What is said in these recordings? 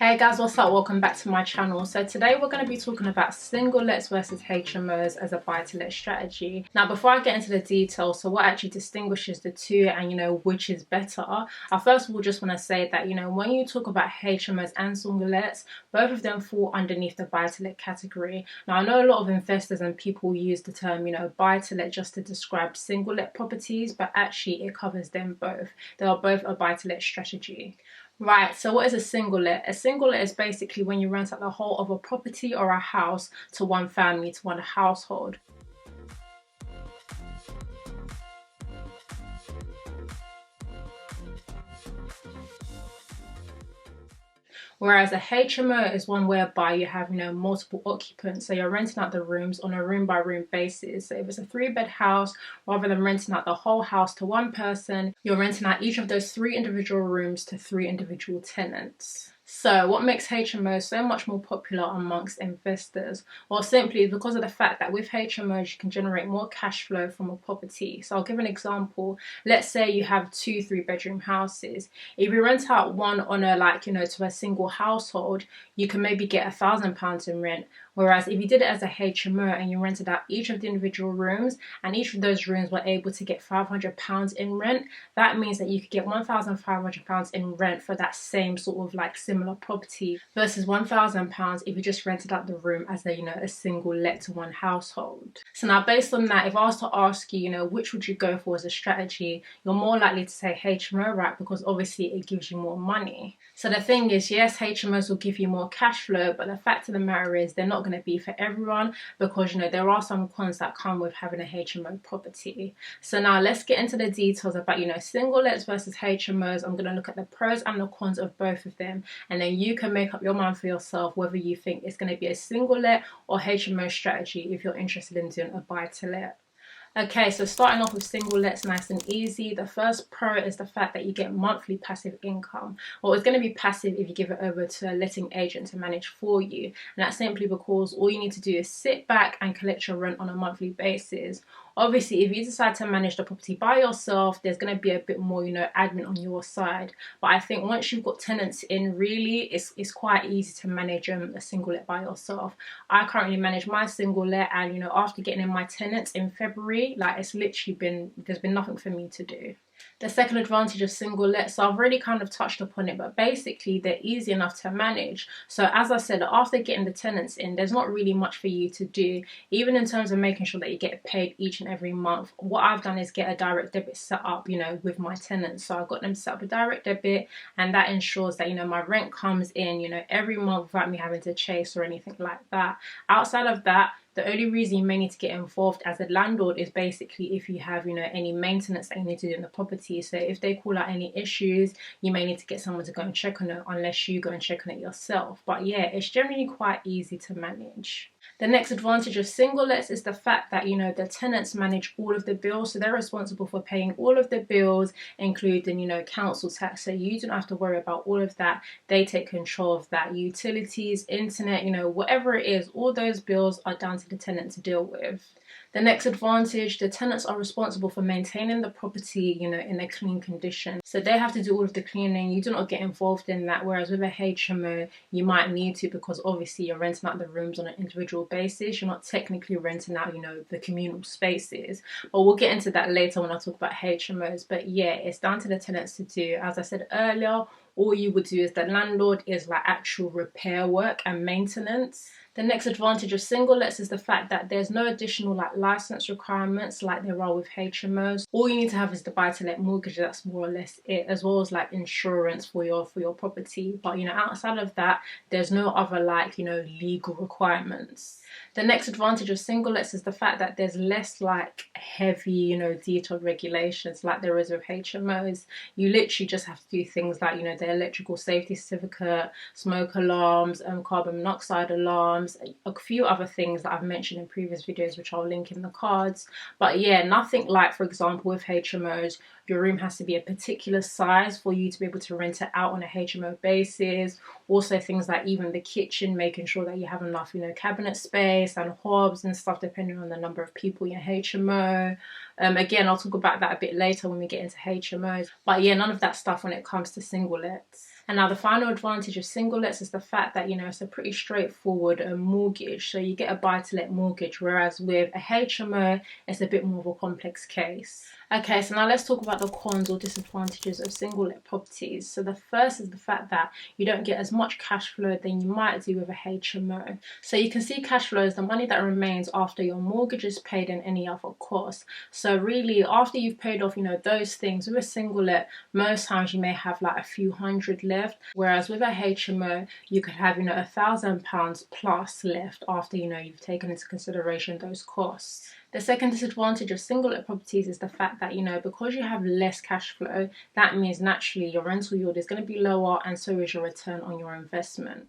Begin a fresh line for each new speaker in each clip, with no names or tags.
Hey guys, what's up? Welcome back to my channel. So today we're going to be talking about single lets versus HMOs as a buy-to-let strategy. Now before I get into the details, so what actually distinguishes the two and which is better, I first of all just want to say that when you talk about HMOs and single lets, both of them fall underneath the buy-to-let category. Now I know a lot of investors and people use the term buy-to-let just to describe single let properties, but actually it covers them both. They are both a buy-to-let strategy. Right, so what is a single let? A single let is basically when you rent out the whole of a property or a house to one family, to one household. Whereas a HMO is one whereby you have, multiple occupants. So you're renting out the rooms on a room by room basis. So if it's a 3-bed house, rather than renting out the whole house to one person, you're renting out each of those 3 individual rooms to 3 individual tenants. So what makes HMOs so much more popular amongst investors? Well, simply because of the fact that with HMOs you can generate more cash flow from a property. So I'll give an example. Let's say you have 2 3-bedroom houses. If you rent out one on a to a single household, you can maybe get £1,000 in rent. Whereas if you did it as a HMO and you rented out each of the individual rooms and each of those rooms were able to get £500 in rent, that means that you could get £1,500 in rent for that same sort of similar property versus £1,000 if you just rented out the room as a single let to one household. So now based on that, if I was to ask you, which would you go for as a strategy, you're more likely to say HMO, right? Because obviously it gives you more money. So the thing is, yes, HMOs will give you more cash flow, but the fact of the matter is they're not going to be for everyone because there are some cons that come with having a HMO property. So now let's get into the details about single lets versus HMOs. I'm going to look at the pros and the cons of both of them, and then you can make up your mind for yourself whether you think it's going to be a single let or HMO strategy if you're interested in doing a buy to let. Okay, so starting off with single lets, nice and easy. The first pro is the fact that you get monthly passive income. Well, it's going to be passive if you give it over to a letting agent to manage for you. And that's simply because all you need to do is sit back and collect your rent on a monthly basis. Obviously, if you decide to manage the property by yourself, there's going to be a bit more, admin on your side. But I think once you've got tenants in, really, it's quite easy to manage a single let by yourself. I currently manage my single let, and after getting in my tenants in February, it's literally there's been nothing for me to do. The second advantage of single lets, so I've already kind of touched upon it, but basically they're easy enough to manage. So as I said, after getting the tenants in, there's not really much for you to do, even in terms of making sure that you get paid each and every month. What I've done is get a direct debit set up, with my tenants. So I've got them set up a direct debit, and that ensures that, my rent comes in, every month without me having to chase or anything like that. Outside of that, the only reason you may need to get involved as a landlord is basically if you have, any maintenance that you need to do in the property. So if they call out any issues, you may need to get someone to go and check on it unless you go and check on it yourself. But yeah, it's generally quite easy to manage. The next advantage of single lets is the fact that, the tenants manage all of the bills. So they're responsible for paying all of the bills, including, council tax. So you don't have to worry about all of that. They take control of that. Utilities, internet, whatever it is, all those bills are down to the tenant to deal with. The next advantage, the tenants are responsible for maintaining the property, in a clean condition. So they have to do all of the cleaning. You do not get involved in that. Whereas with a HMO, you might need to because obviously you're renting out the rooms on an individual basis. You're not technically renting out, the communal spaces. But we'll get into that later when I talk about HMOs. But yeah, it's down to the tenants to do. As I said earlier, all you would do is the landlord is actual repair work and maintenance. The next advantage of single lets is the fact that there's no additional license requirements like there are with HMOs. All you need to have is the buy-to-let mortgage. That's more or less it, as well as insurance for your property. But outside of that, there's no other legal requirements. The next advantage of single lets is the fact that there's less heavy, detailed regulations like there is with HMOs. You literally just have to do things like, the electrical safety certificate, smoke alarms, carbon monoxide alarms, a few other things that I've mentioned in previous videos, which I'll link in the cards. But yeah, nothing for example, with HMOs, your room has to be a particular size for you to be able to rent it out on a HMO basis. Also things like even the kitchen, making sure that you have enough, cabinet space and hobs and stuff depending on the number of people in your HMO. Again, I'll talk about that a bit later when we get into HMOs. But yeah, none of that stuff when it comes to single lets. And now the final advantage of single lets is the fact that, it's a pretty straightforward mortgage. So you get a buy-to-let mortgage, whereas with a HMO, it's a bit more of a complex case. Okay, so now let's talk about the cons or disadvantages of single let properties. So the first is the fact that you don't get as much cash flow than you might do with a HMO. So you can see cash flow as the money that remains after your mortgage is paid and any other costs. So really, after you've paid off, those things, with a single let, most times you may have like a few hundred left, whereas with a HMO, you could have, £1,000 plus left after, you've taken into consideration those costs. The second disadvantage of single let properties is the fact that, because you have less cash flow, that means naturally your rental yield is going to be lower, and so is your return on your investment.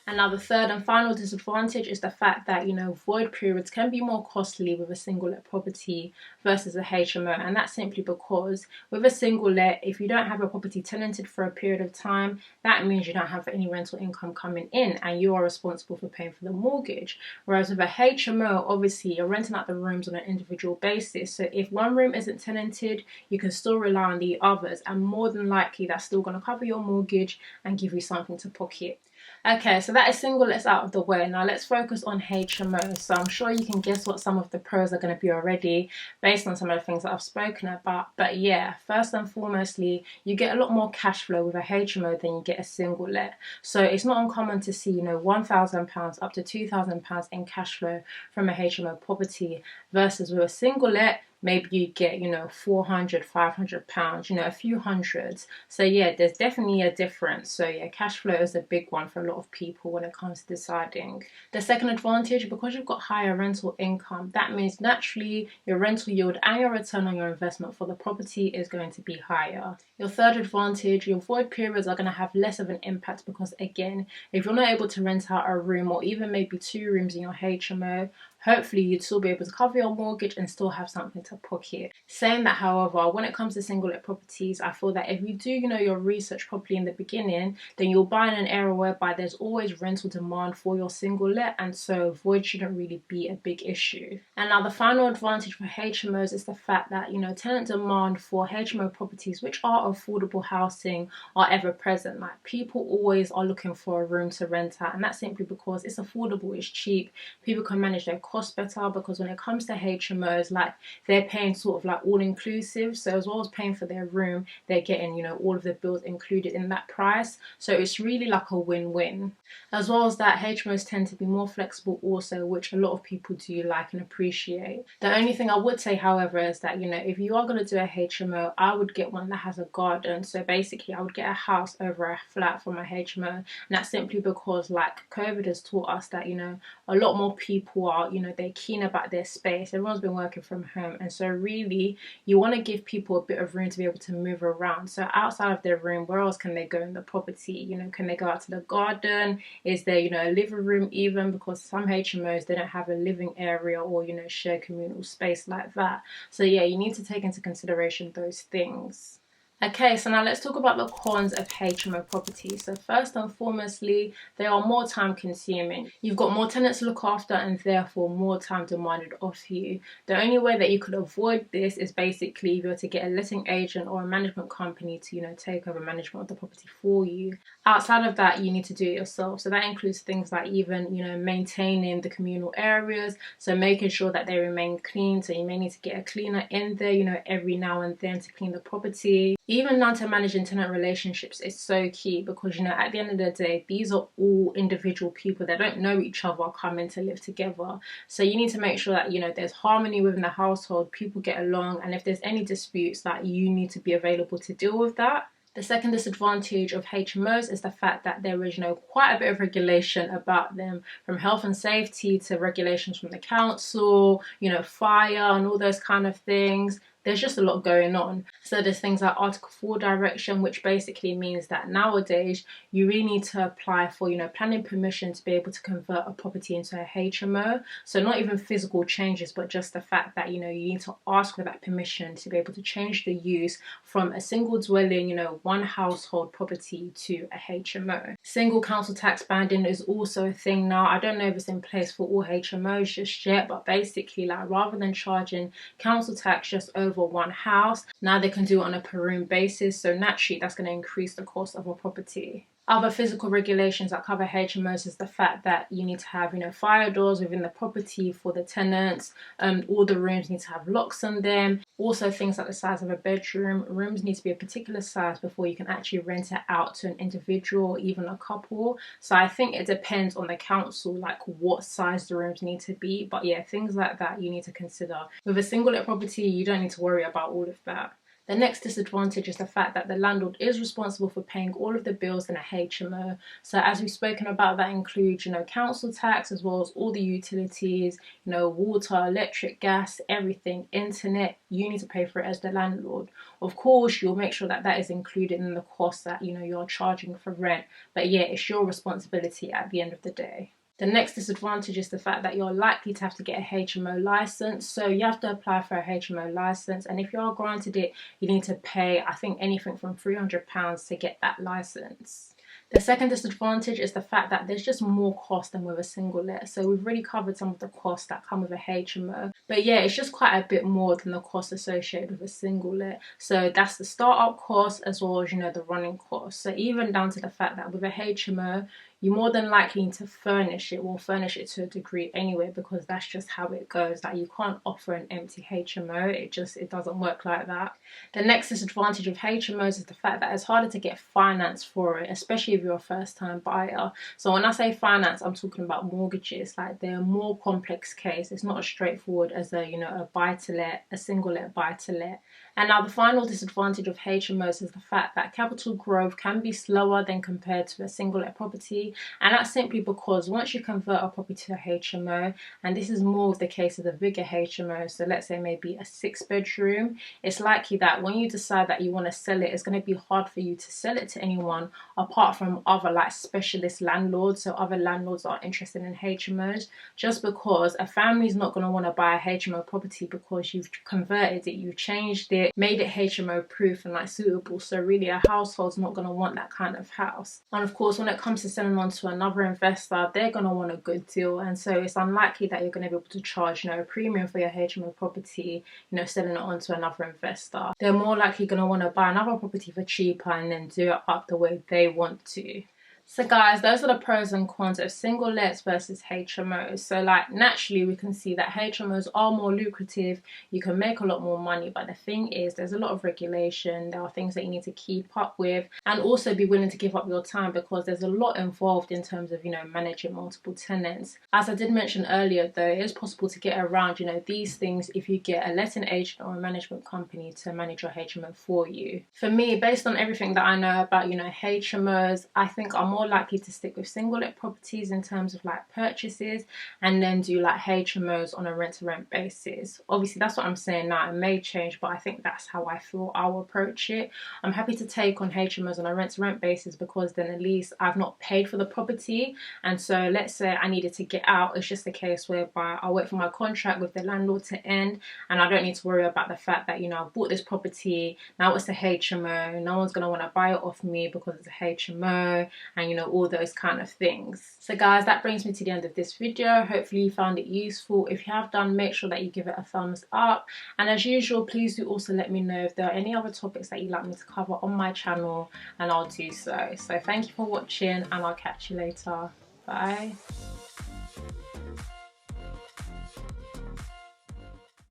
And now the third and final disadvantage is the fact that, void periods can be more costly with a single let property versus a HMO. And that's simply because with a single let, if you don't have a property tenanted for a period of time, that means you don't have any rental income coming in and you are responsible for paying for the mortgage. Whereas with a HMO, obviously you're renting out the rooms on an individual basis. So if one room isn't tenanted, you can still rely on the others, and more than likely that's still going to cover your mortgage and give you something to pocket. Okay, so that is single lets out of the way. Now let's focus on HMO. So I'm sure you can guess what some of the pros are going to be already based on some of the things that I've spoken about. But yeah, first and foremostly, you get a lot more cash flow with a HMO than you get a single let. So it's not uncommon to see, £1,000 up to £2,000 in cash flow from a HMO property versus with a single let, maybe you get, £400, £500, a few hundreds. So yeah, there's definitely a difference. So yeah, cash flow is a big one for a lot of people when it comes to deciding. The second advantage, because you've got higher rental income, that means naturally your rental yield and your return on your investment for the property is going to be higher. Your third advantage, your void periods are going to have less of an impact because, again, if you're not able to rent out a room or even maybe 2 rooms in your HMO, hopefully you'd still be able to cover your mortgage and still have something to pocket. Saying that, however, when it comes to single let properties, I feel that if you do, your research properly in the beginning, then you'll buy in an area whereby there's always rental demand for your single let, and so void shouldn't really be a big issue. And now the final advantage for HMOs is the fact that, tenant demand for HMO properties, which are affordable housing, are ever present. Like, people always are looking for a room to rent out, and that's simply because it's affordable, it's cheap, people can manage their cost better, because when it comes to HMOs, like, they're paying sort of like all inclusive, so as well as paying for their room, they're getting, all of the bills included in that price, so it's really like a win-win. As well as that, HMOs tend to be more flexible also, which a lot of people do like and appreciate. The only thing I would say, however, is that, if you are going to do a HMO, I would get one that has a garden. So basically I would get a house over a flat for my HMO, and that's simply because, like, COVID has taught us that, a lot more people are, they're keen about their space. Everyone's been working from home, and so really you want to give people a bit of room to be able to move around. So outside of their room, where else can they go in the property? Can they go out to the garden? Is there, a living room even? Because some HMOs, they don't have a living area or, share communal space like that. So yeah, you need to take into consideration those things. Okay, so now let's talk about the cons of HMO properties. So first and foremostly, they are more time consuming. You've got more tenants to look after and therefore more time demanded of you. The only way that you could avoid this is basically if you're to get a letting agent or a management company to, take over management of the property for you. Outside of that, you need to do it yourself. So that includes things like even, maintaining the communal areas. So making sure that they remain clean. So you may need to get a cleaner in there, every now and then to clean the property. Even down to managing tenant relationships is so key because, at the end of the day, these are all individual people that don't know each other coming to live together. So you need to make sure that, there's harmony within the household, people get along, and if there's any disputes, that you need to be available to deal with that. The second disadvantage of HMOs is the fact that there is, quite a bit of regulation about them, from health and safety to regulations from the council, fire and all those kind of things. there's just a lot going on. So there's things like Article 4 direction, which basically means that nowadays you really need to apply for, planning permission to be able to convert a property into a HMO. So not even physical changes, but just the fact that, you need to ask for that permission to be able to change the use from a single dwelling, one household property to a HMO. Single council tax banding is also a thing now. I don't know if it's in place for all HMOs just yet, but basically, like, rather than charging council tax just over one house, now they can do it on a per room basis. So naturally, that's going to increase the cost of a property. Other physical regulations that cover HMOs is the fact that you need to have, fire doors within the property for the tenants. All the rooms need to have locks on them. Also, things like the size of a bedroom. Rooms need to be a particular size before you can actually rent it out to an individual or even a couple. So I think it depends on the council, like what size the rooms need to be. But yeah, things like that you need to consider. With a single let property, you don't need to worry about all of that. The next disadvantage is the fact that the landlord is responsible for paying all of the bills in a HMO. So as we've spoken about, that includes, council tax as well as all the utilities, water, electric, gas, everything, internet. You need to pay for it as the landlord. Of course, you'll make sure that that is included in the cost that, you're charging for rent. But yeah, it's your responsibility at the end of the day. The next disadvantage is the fact that you're likely to have to get a HMO license. So you have to apply for a HMO license, and if you are granted it, you need to pay, I think, anything from £300 to get that license. The second disadvantage is the fact that there's just more cost than with a single let. So we've already covered some of the costs that come with a HMO. But yeah, it's just quite a bit more than the cost associated with a single let. So that's the startup cost as well as, the running cost. So even down to the fact that with a HMO, you more than likely need to furnish it. Well, furnish it to a degree anyway, because that's just how it goes. Like, you can't offer an empty HMO. It doesn't work like that. The next disadvantage of HMOs is the fact that it's harder to get finance for it, especially if you're a first-time buyer. So when I say finance, I'm talking about mortgages. Like, they're a more complex case. It's not as straightforward as a buy-to-let, a single-let buy-to-let. And now the final disadvantage of HMOs is the fact that capital growth can be slower than compared to a single-let property. And that's simply because once you convert a property to a HMO, and this is more of the case of the bigger HMO, so let's say maybe a 6-bedroom, it's likely that when you decide that you want to sell it, it's going to be hard for you to sell it to anyone apart from other like specialist landlords. So other landlords are interested in HMOs, just because a family's not going to want to buy a HMO property because you've converted it, you've changed it, made it HMO proof and like suitable. So really a household's not going to want that kind of house. And of course, when it comes to selling on to another investor, they're going to want a good deal, and so it's unlikely that you're going to be able to charge a premium for your HMO property, selling it on to another investor. They're more likely going to want to buy another property for cheaper and then do it up the way they want to. So guys, those are the pros and cons of single lets versus HMOs. So like naturally we can see that HMOs are more lucrative, you can make a lot more money, but the thing is there's a lot of regulation, there are things that you need to keep up with, and also be willing to give up your time because there's a lot involved in terms of managing multiple tenants. As I did mention earlier though, it is possible to get around these things if you get a letting agent or a management company to manage your HMO for you. For me, based on everything that I know about HMOs, I think I'm more likely to stick with single let properties in terms of like purchases, and then do like HMOs on a rent to rent basis. Obviously that's what I'm saying now, it may change, but I think that's how I feel I'll approach it. I'm happy to take on HMOs on a rent to rent basis because then at least I've not paid for the property, and so let's say I needed to get out, it's just a case whereby I'll wait for my contract with the landlord to end and I don't need to worry about the fact that I bought this property, now it's a HMO, no one's going to want to buy it off me because it's a HMO, and all those kind of things. So guys, that brings me to the end of this video. Hopefully you found it useful. If you have done, make sure that you give it a thumbs up, and as usual, please do also let me know if there are any other topics that you'd like me to cover on my channel, and I'll do so. So thank you for watching, and I'll catch you later. Bye.